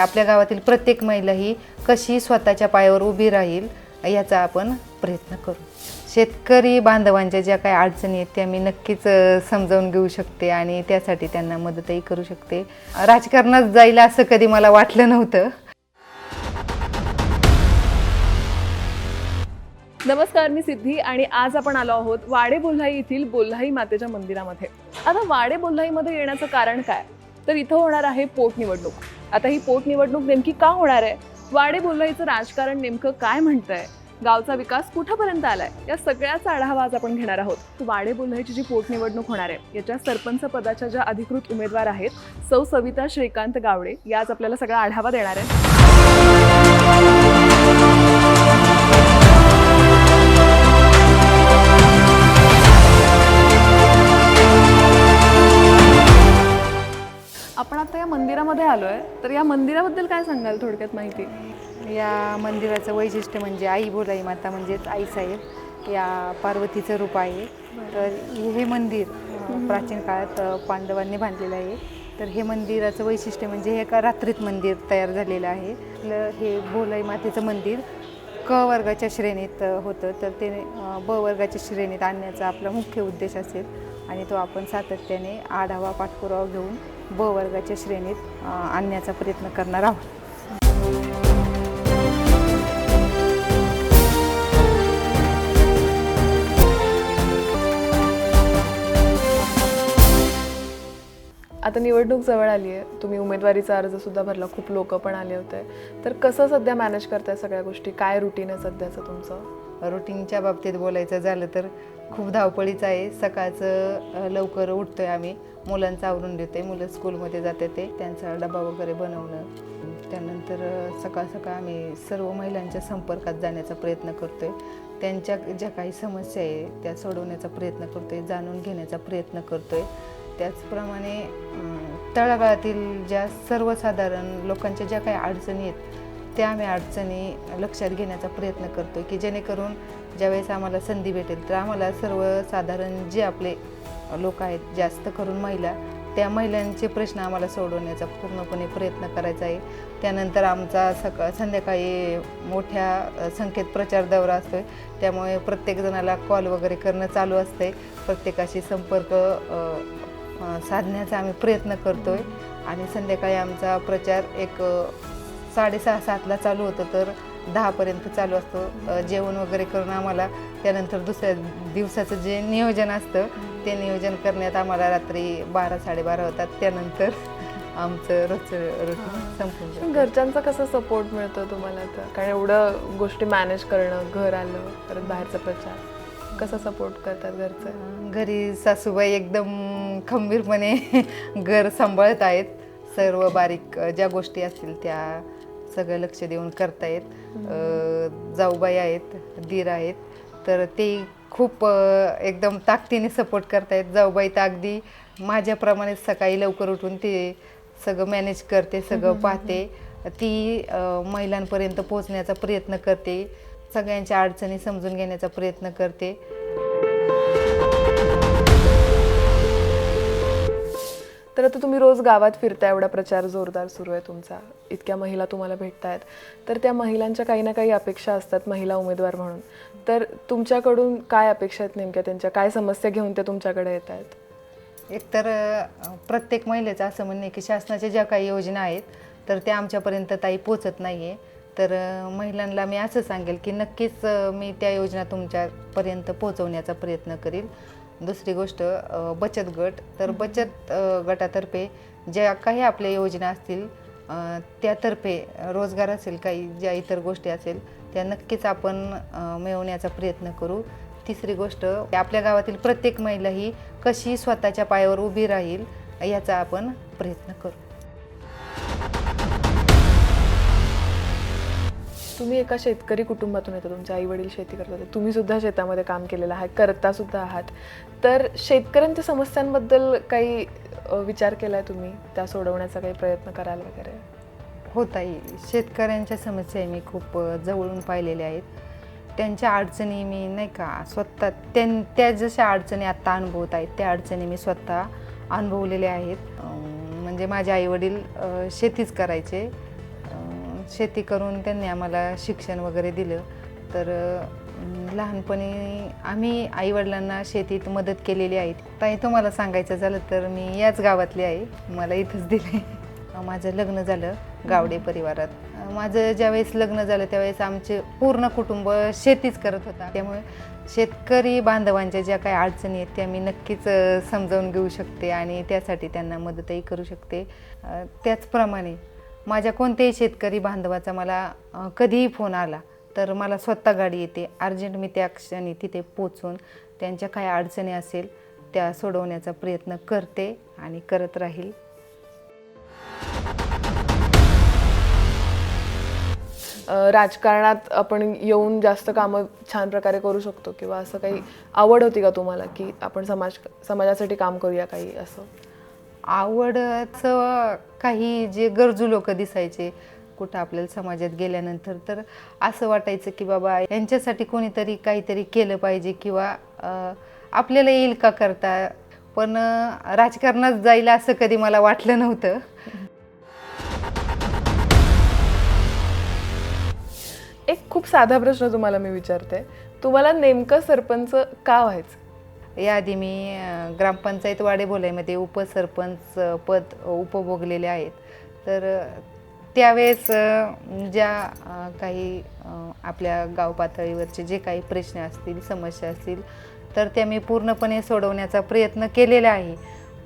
आपल्या गावातील प्रत्येक महिला ही कशी स्वतःच्या पायावर उभी राहील याचा आपण प्रयत्न करू. शेतकरी बांधवांच्या ज्या काही अडचणी आहेत त्या मी नक्कीच समजावून घेऊ शकते आणि त्यासाठी त्यांना मदतही करू शकते. राजकारणात जाईल असं कधी मला वाटलं नव्हतं. नमस्कार, मी सिद्धी आणि आज आपण आलो आहोत वाडे बोल्हाई येथील बोल्हाई मातेच्या मंदिरामध्ये. आता वाडे बोल्हाईमध्ये येण्याचं कारण काय, तर इथं होणार आहे पोटनिवडणूक. आता ही पोटनिवडणूक नेमकी का होणार आहे, वाडे बोल्हाईचं राजकारण नेमकं काय म्हणतंय, गावचा विकास कुठपर्यंत आलाय, या सगळ्याचा आढावा आज आपण घेणार आहोत. वाडे बोल्हाईची जी पोटनिवडणूक होणार आहे याच्या सरपंच पदाच्या ज्या अधिकृत उमेदवार आहेत सौ सविता श्रीकांत गावडे, या आज आपल्याला सगळा आढावा देणार आहेत. आपण आता या मंदिरामध्ये आलोय, तर या मंदिराबद्दल काय सांगाल थोडक्यात माहिती? या मंदिराचं वैशिष्ट्य म्हणजे आई बोलाई माता म्हणजेच आईसाहेब या पार्वतीचं रूप आहे. तर हे मंदिर प्राचीन काळात पांडवांनी बांधलेलं आहे. तर हे मंदिराचं वैशिष्ट्य म्हणजे हे एका रात्रीत मंदिर तयार झालेलं आहे. हे बोलाई मातेचं मंदिर क वर्गाच्या श्रेणीत होतं, तर ते ब वर्गाच्या श्रेणीत आणण्याचा आपला मुख्य उद्देश असेल आणि तो आपण सातत्याने आढावा पाठपुरावा घेऊन ब वर्गाच्या श्रेणीत आणण्याचा प्रयत्न करणार आहोत. आता निवडणूक जवळ आली आहे, तुम्ही उमेदवारीचा अर्ज सुद्धा भरला, खूप लोक पण आले होते, तर कसं सध्या मॅनेज करताय सगळ्या गोष्टी? काय रुटीन आहे सध्याचं तुमचं? रुटीनच्या बाबतीत बोलायचं झालं तर खूप धावपळीचं आहे. सकाळचं लवकर उठतोय आम्ही, मुलांचं आवरून देते, मुलं स्कूलमध्ये जाते, ते त्यांचा डबा वगैरे बनवणं. त्यानंतर सकाळ सकाळ आम्ही सर्व महिलांच्या संपर्कात जाण्याचा प्रयत्न करतोय. त्यांच्या ज्या काही समस्या आहे त्या सोडवण्याचा प्रयत्न करतोय, जाणून घेण्याचा प्रयत्न करतोय. त्याचप्रमाणे तळागाळातील ज्या सर्वसाधारण लोकांच्या ज्या काही अडचणी आहेत त्या आम्ही अडचणी लक्षात घेण्याचा प्रयत्न करतो की जेणेकरून ज्यावेळेस आम्हाला संधी भेटेल तर आम्हाला सर्वसाधारण जे आपले लोक आहेत, जास्त करून महिला, त्या महिलांचे प्रश्न आम्हाला सोडवण्याचा पूर्णपणे प्रयत्न करायचा आहे. त्यानंतर आमचा संध्याकाळी मोठ्या संख्येत प्रचार दौरा असतो, त्यामुळे प्रत्येकजणाला कॉल वगैरे करणं चालू असते. प्रत्येकाशी संपर्क साधण्याचा आम्ही प्रयत्न करतोय आणि संध्याकाळी आमचा प्रचार एक 6:30-7ला चालू होतं तर 10पर्यंत चालू असतो. जेवण वगैरे करून आम्हाला त्यानंतर दुसऱ्या दिवसाचं जे नियोजन असतं ते नियोजन करण्यात आम्हाला रात्री 12-12:30 होतात. त्यानंतर आमचं रोजचं रुटीन संपून. घरच्यांचा कसा सपोर्ट मिळतो तुम्हाला? तर कारण एवढं गोष्टी मॅनेज करणं, घर आलं परत बाहेरचा प्रचार, कसा सपोर्ट करतात घरचं? घरी सासूबाई एकदम खंबीरपणे घर सांभाळत आहेत. सर्व बारीक ज्या गोष्टी असतील त्या सगळं लक्ष देऊन करतायत. जाऊबाई आहेत, दीर आहेत, तर ते खूप एकदम ताकदीने सपोर्ट करतायत. जाऊबाई तर अगदी माझ्याप्रमाणेच सकाळी लवकर उठून ते सगळं मॅनेज करते, सगळं पाहते. ती महिलांपर्यंत पोहोचण्याचा प्रयत्न करते, सगळ्यांच्या अडचणी समजून घेण्याचा प्रयत्न करते. तर आता तुम्ही रोज गावात फिरताय, एवढा प्रचार जोरदार सुरू आहे तुमचा, इतक्या महिला तुम्हाला भेटतायत, तर त्या महिलांच्या काही ना काही अपेक्षा असतात महिला उमेदवार म्हणून. तर तुमच्याकडून काय अपेक्षा आहेत नेमक्या, त्यांच्या काय समस्या घेऊन ते तुमच्याकडे येत आहेत? एकतर प्रत्येक महिलेचं असं म्हणणं आहे की शासनाच्या ज्या काही योजना आहेत तर त्या आमच्यापर्यंत ताई पोचत नाही आहे. तर महिलांना मी असं सांगेल की नक्कीच मी त्या योजना तुमच्यापर्यंत पोहोचवण्याचा प्रयत्न करील. दुसरी गोष्ट बचत गट, तर बचत गटातर्फे ज्या काही आपल्या योजना असतील त्यातर्फे रोजगार असेल, काही ज्या इतर गोष्टी असेल त्या नक्कीच आपण मिळवण्याचा प्रयत्न करू. तिसरी गोष्ट, आपल्या गावातील प्रत्येक महिला ही कशी स्वतःच्या पायावर उभी राहील याचा आपण प्रयत्न करू. तुम्ही एका शेतकरी कुटुंबातून येता, तुमचे आई वडील शेती करतात, तुम्ही सुद्धा शेतामध्ये काम केलेलं आहे, करता सुद्धा आहात, तर शेतकऱ्यांच्या समस्यांबद्दल काही विचार केला आहे तुम्ही, त्या सोडवण्याचा काही प्रयत्न कराल वगैरे? हो ताई, शेतकऱ्यांच्या समस्या मी खूप जवळून पाहिलेल्या आहेत. त्यांच्या अडचणी मी नाही का स्वतः त्या जशा अडचणी आत्ता अनुभवत आहेत त्या अडचणी मी स्वतः अनुभवलेल्या आहेत. म्हणजे माझे आईवडील शेतीच करायचे, शेती करून त्यांनी आम्हाला शिक्षण वगैरे दिलं. तर लहानपणी आम्ही आईवडिलांना शेतीत मदत केलेली आहे. ताई तुम्हाला सांगायचं झालं तर मी याच गावातली आहे, मला इथंच दिले. माझं लग्न झालं गावडे परिवारात. माझं ज्यावेळेस लग्न झालं त्यावेळेस आमचे पूर्ण कुटुंब शेतीच करत होता. त्यामुळे शेतकरी बांधवांच्या ज्या काही अडचणी आहेत त्या मी नक्कीच समजावून घेऊ शकते आणि त्यासाठी त्यांना मदतही करू शकते. त्याचप्रमाणे माझ्या कोणत्याही शेतकरी बांधवाचा मला कधीही फोन आला तर मला स्वतः गाडी येते. अर्जंट मी त्या क्षणी तिथे पोचून त्यांच्या काही अडचणी असेल त्या सोडवण्याचा प्रयत्न करते आणि करत राहील. राजकारणात आपण येऊन जास्त कामं छान प्रकारे करू शकतो किंवा असं काही आवड होती का तुम्हाला की आपण समाजासाठी काम करूया काही असं? आवडचं काही जे गरजू लोक दिसायचे कुठं आपल्याला समाजात गेल्यानंतर, तर असं वाटायचं की बाबा यांच्यासाठी कोणीतरी काहीतरी केलं पाहिजे किंवा आपल्याला येईल का करता. पण राजकारणात जाईल असं कधी मला वाटलं नव्हतं. एक खूप साधा प्रश्न तुम्हाला मी विचारते, तुम्हाला नेमकं सरपंच का व्हायचं? याआधी मी ग्रामपंचायत वाडेबोलाईमध्ये उपसरपंच पद उपभोगलेले आहेत. तर त्यावेळेस ज्या काही आपल्या गाव पातळीवरचे जे काही प्रश्न असतील, समस्या असतील तर त्या मी पूर्णपणे सोडवण्याचा प्रयत्न केलेला आहे.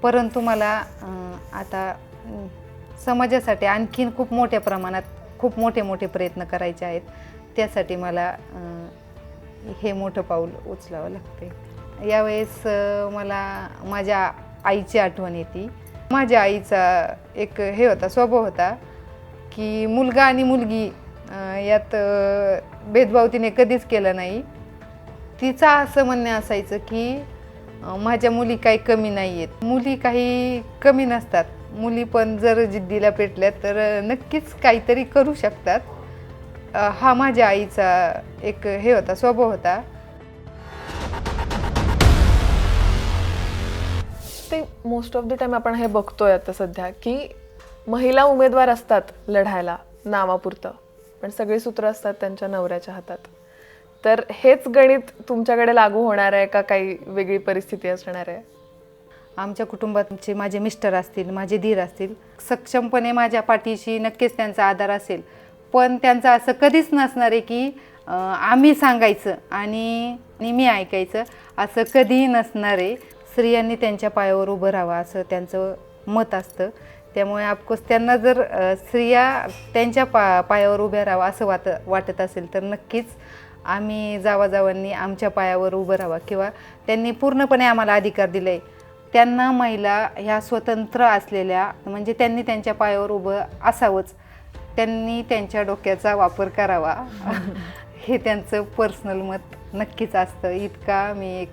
परंतु मला आता समाजासाठी आणखीन खूप मोठ्या प्रमाणात खूप मोठे प्रयत्न करायचे आहेत. त्यासाठी मला हे मोठं पाऊल उचलावं लागते. यावेळेस मला माझ्या आईची आठवण येते. माझ्या आईचा एक हे होता, स्वभाव होता की मुलगा आणि मुलगी यात भेदभाव तिने कधीच केला नाही. तिचं असं म्हणणं असायचं की माझ्या मुली काही कमी नाही आहेत. मुली काही कमी नसतात. मुली पण जर जिद्दीला पेटल्या तर नक्कीच काहीतरी करू शकतात. हा माझ्या आईचा एक हे होता, स्वभाव होता. ते मोस्ट ऑफ द टाइम आपण हे बघतोय आता सध्या की महिला उमेदवार असतात लढायला नावापुरतं, पण सगळी सूत्र असतात त्यांच्या नवऱ्याच्या हातात. तर हेच गणित तुमच्याकडे लागू होणार आहे का काही वेगळी परिस्थिती असणार आहे? आमच्या कुटुंबाचे माझे मिस्टर असतील, माझे दीर असतील, सक्षमपणे माझ्या पाठीशी नक्कीच त्यांचा आधार असेल. पण त्यांचं असं कधीच नसणार आहे की आम्ही सांगायचं आणि मी ऐकायचं, असं कधीही नसणार आहे. स्त्रियांनी त्यांच्या पायावर उभं राहावं असं त्यांचं मत असतं. त्यामुळे ऑफकोर्स त्यांना जर स्त्रिया त्यांच्या पायावर उभ्या राहावं असं वाटत असेल तर नक्कीच आम्ही जावाजावांनी आमच्या पायावर उभं राहावं किंवा त्यांनी पूर्णपणे आम्हाला अधिकार दिले आहे. त्यांना महिला ह्या स्वतंत्र असलेल्या, म्हणजे त्यांनी त्यांच्या पायावर उभं असावंच, त्यांनी त्यांच्या डोक्याचा वापर करावा हे त्यांचं पर्सनल मत नक्कीच असतं. इतका मी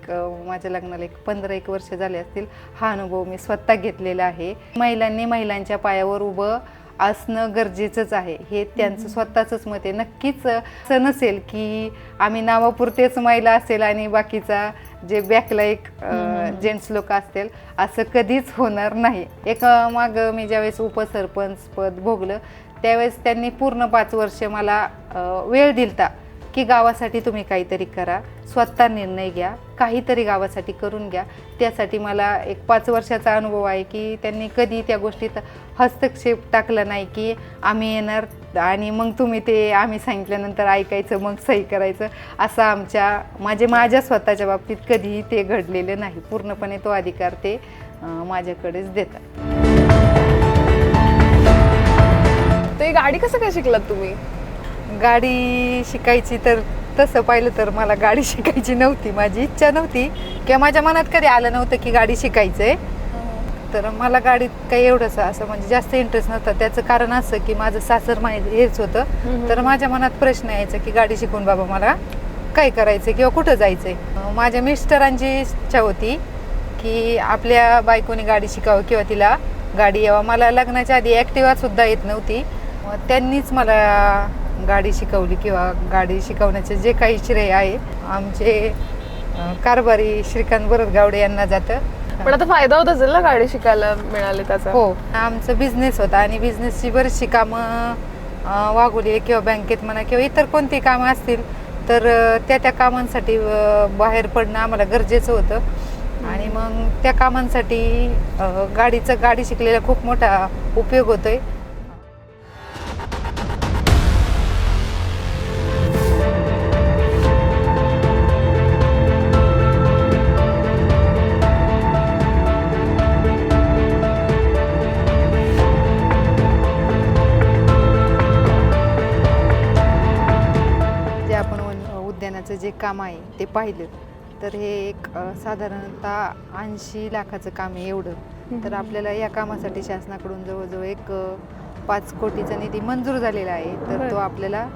माझ्या लग्नाला 15-1 वर्ष झाले असतील, हा अनुभव मी स्वतः घेतलेला आहे. महिलांनी महिलांच्या पायावर उभं असणं गरजेचंच आहे हे त्यांचं स्वतःचंच मत आहे. नक्कीच असं नसेल की आम्ही नावापुरतेच महिला असेल आणि बाकीचा जे बॅकला एक जेंट्स लोक असतील, असं कधीच होणार नाही. माग मी ज्यावेळेस उपसरपंच पद भोगलं त्यावेळेस त्यांनी पूर्ण 5 वर्ष मला वेळ दिलता की गावासाठी तुम्ही काहीतरी करा, स्वतः निर्णय घ्या, काहीतरी गावासाठी करून घ्या. त्यासाठी मला एक 5 वर्षाचा अनुभव आहे की त्यांनी कधी त्या गोष्टीत हस्तक्षेप टाकला नाही की आम्ही येणार आणि मग तुम्ही ते आम्ही सांगितल्यानंतर ऐकायचं मग सही करायचं, असं माझ्या स्वतःच्या बाबतीत कधीही ते घडलेलं नाही. पूर्णपणे तो अधिकार ते माझ्याकडेच देतात. ते गाडी कसं काय शिकलात तुम्ही? गाडी शिकायची तर तसं पाहिलं तर मला गाडी शिकायची नव्हती, माझी इच्छा नव्हती किंवा माझ्या मनात कधी आलं नव्हतं की गाडी शिकायचं आहे. तर मला गाडीत काही एवढंसं असं म्हणजे जास्त इंटरेस्ट नव्हता. त्याचं कारण असं की माझं सासर हेच होतं. तर माझ्या मनात प्रश्न यायचा की गाडी शिकून बाबा मला काय करायचं किंवा कुठं जायचं आहे. माझ्या मिस्टरांची इच्छा होती की आपल्या बायकोने गाडी शिकावं किंवा तिला गाडी यावं. मला लग्नाच्या आधी ॲक्टिवासुद्धा येत नव्हती. त्यांनीच मला गाडी शिकवली किंवा गाडी शिकवण्याचे जे काही श्रेय आहे आमचे कारभारी श्रीकांत बरदगावडे यांना जातं. पण आता फायदा होत असेल ना गाडी शिकायला मिळाले त्याचा? हो, आमचं बिझनेस होता आणि बिझनेसची बरीचशी कामं वागवली किंवा बँकेत म्हणा किंवा इतर कोणती कामं असतील तर त्या कामांसाठी बाहेर पडणं आम्हाला गरजेचं होतं आणि मग त्या कामांसाठी गाडी शिकलेला खूप मोठा उपयोग होतोय. उद्यानाचं जे काम आहे ते पाहिलं तर हे एक साधारणतः 80 लाखाचं काम आहे एवढं. तर आपल्याला या कामासाठी शासनाकडून जवळजवळ एक 5 कोटीचा निधी मंजूर झालेला आहे. तर तो आपल्याला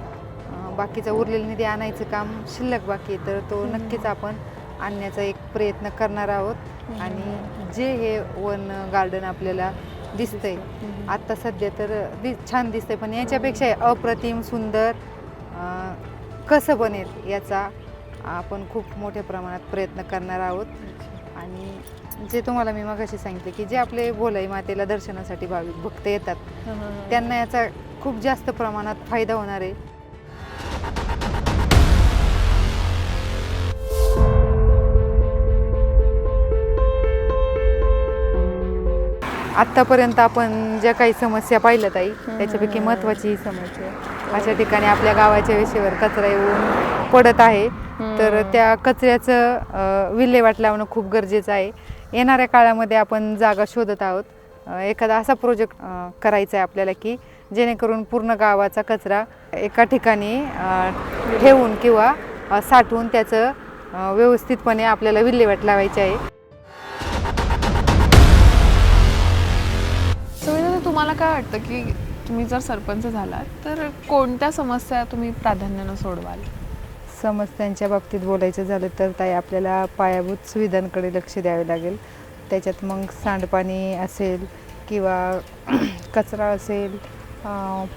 बाकीचा उरलेला निधी आणायचं काम शिल्लक बाकी आहे, तर तो नक्कीच आपण आणण्याचा एक प्रयत्न करणार आहोत. आणि जे हे वन गार्डन आपल्याला दिसतंय आत्ता सध्या तर छान दिसतंय, पण याच्यापेक्षा अप्रतिम सुंदर कसं बनेल याचा आपण खूप मोठ्या प्रमाणात प्रयत्न करणार आहोत. आणि जे तुम्हाला मी मगाशी सांगितले की जे आपले भोलाई मातेला दर्शनासाठी भाविक भक्त येतात त्यांना याचा खूप जास्त प्रमाणात फायदा होणार आहे. आत्तापर्यंत आपण ज्या काही समस्या पाहिल्यात आई त्याच्यापैकी महत्त्वाची ही समस्या अशा ठिकाणी आपल्या गावाच्या वेशीवर कचरा येऊन पडत आहे. तर त्या कचऱ्याचं विल्हेवाट लावणं खूप गरजेचं आहे. येणाऱ्या काळामध्ये आपण जागा शोधत आहोत. एखादा असा प्रोजेक्ट करायचा आहे आपल्याला की जेणेकरून पूर्ण गावाचा कचरा एका ठिकाणी ठेवून किंवा साठवून त्याचं व्यवस्थितपणे आपल्याला विल्हेवाट लावायची आहे. तुम्हाला काय वाटतं की तुम्ही जर सरपंच झालात तर कोणत्या समस्या तुम्ही प्राधान्यानं सोडवाल? समस्यांच्या बाबतीत बोलायचं झालं तर ताई आपल्याला पायाभूत सुविधांकडे लक्ष द्यावे लागेल. त्याच्यात मग सांडपाणी असेल किंवा कचरा असेल,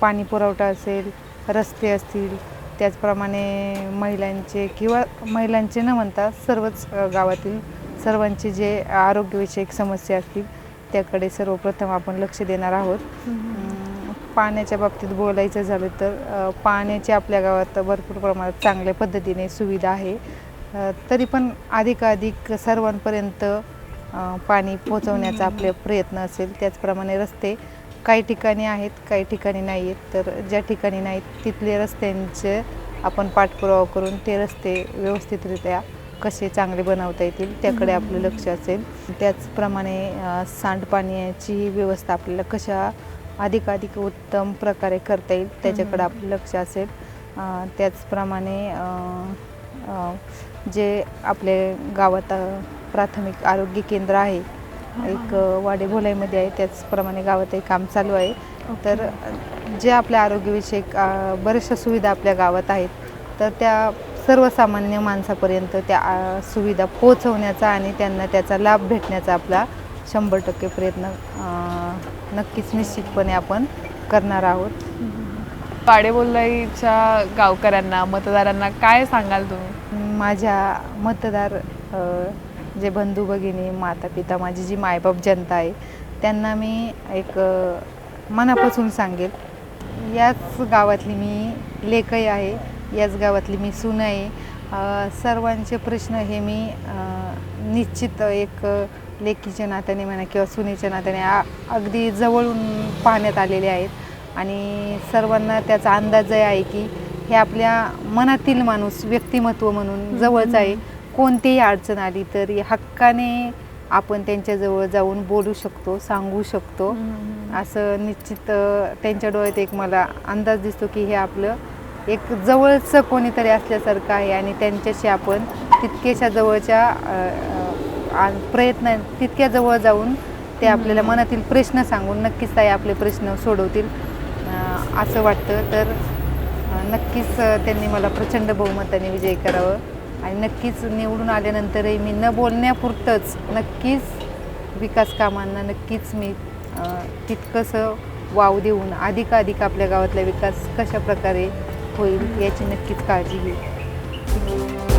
पाणी पुरवठा असेल, रस्ते असतील, त्याचप्रमाणे महिलांचे न म्हणता सर्वच गावातील सर्वांचे जे आरोग्यविषयक समस्या असतील त्याकडे सर्वप्रथम आपण लक्ष देणार आहोत. पाण्याच्या बाबतीत बोलायचं झालं तर पाण्याची आपल्या गावात भरपूर प्रमाणात चांगल्या पद्धतीने सुविधा आहे. तरी पण अधिकाधिक सर्वांपर्यंत पाणी पोहोचवण्याचा आपले प्रयत्न असेल. त्याचप्रमाणे रस्ते काही ठिकाणी आहेत, काही ठिकाणी नाही आहेत. तर ज्या ठिकाणी नाहीत तिथले रस्त्यांचे आपण पाठपुरावा करून ते रस्ते व्यवस्थितरित्या कसे चांगले बनवता येतील त्याकडे आपलं लक्ष असेल. त्याचप्रमाणे सांडपाण्याची व्यवस्था आपल्याला कशा अधिकाधिक उत्तम प्रकारे करता येईल त्याच्याकडे आपलं लक्ष असेल. त्याचप्रमाणे जे आपले गावात प्राथमिक आरोग्य केंद्र आहे एक वाडे भोलाईमध्ये आहे, त्याचप्रमाणे गावातही काम चालू आहे. तर जे आपल्या आरोग्यविषयक बऱ्याचशा सुविधा आपल्या गावात आहेत तर त्या सर्वसामान्य माणसापर्यंत त्या सुविधा पोहोचवण्याचा आणि त्यांना त्याचा लाभ भेटण्याचा आपला 100% प्रयत्न नक्कीच निश्चितपणे आपण करणार आहोत. वाडे बोल्हाईच्या गावकऱ्यांना मतदारांना काय सांगाल तुम्ही? माझ्या मतदार जे बंधू भगिनी माता पिता माझी जी मायबाप जनता आहे त्यांना मी एक मनापासून सांगेल, याच गावातली मी लेकही आहे, याच गावातली मी सून आहे. सर्वांचे प्रश्न हे मी निश्चित एक लेकीच्या नात्याने म्हणा किंवा सुनेच्या नात्याने अगदी जवळून पाहण्यात आलेले आहेत आणि सर्वांना त्याचा अंदाज आहे की हे आपल्या मनातील माणूस व्यक्तिमत्व म्हणून जवळच आहे. कोणतीही अडचण आली तर हक्काने आपण त्यांच्याजवळ जाऊन बोलू शकतो, सांगू शकतो. असं निश्चित त्यांच्या डोळ्यात एक मला अंदाज दिसतो की हे आपलं एक जवळचं कोणीतरी असल्यासारखं आहे आणि त्यांच्याशी आपण तितक्याशा जवळच्या प्रयत्न तितक्या जवळ जाऊन ते आपल्याला मनातील प्रश्न सांगून नक्कीच ताई आपले प्रश्न सोडवतील असं वाटतं. तर नक्कीच त्यांनी मला प्रचंड बहुमताने विजयी करावं आणि नक्कीच निवडून आल्यानंतरही मी न बोलण्यापुरतंच नक्कीच विकास कामांना नक्कीच मी तितकंसं वाव देऊन अधिकाधिक आपल्या गावातला विकास कशा प्रकारे होईल याची नक्कीच काळजी घेईल.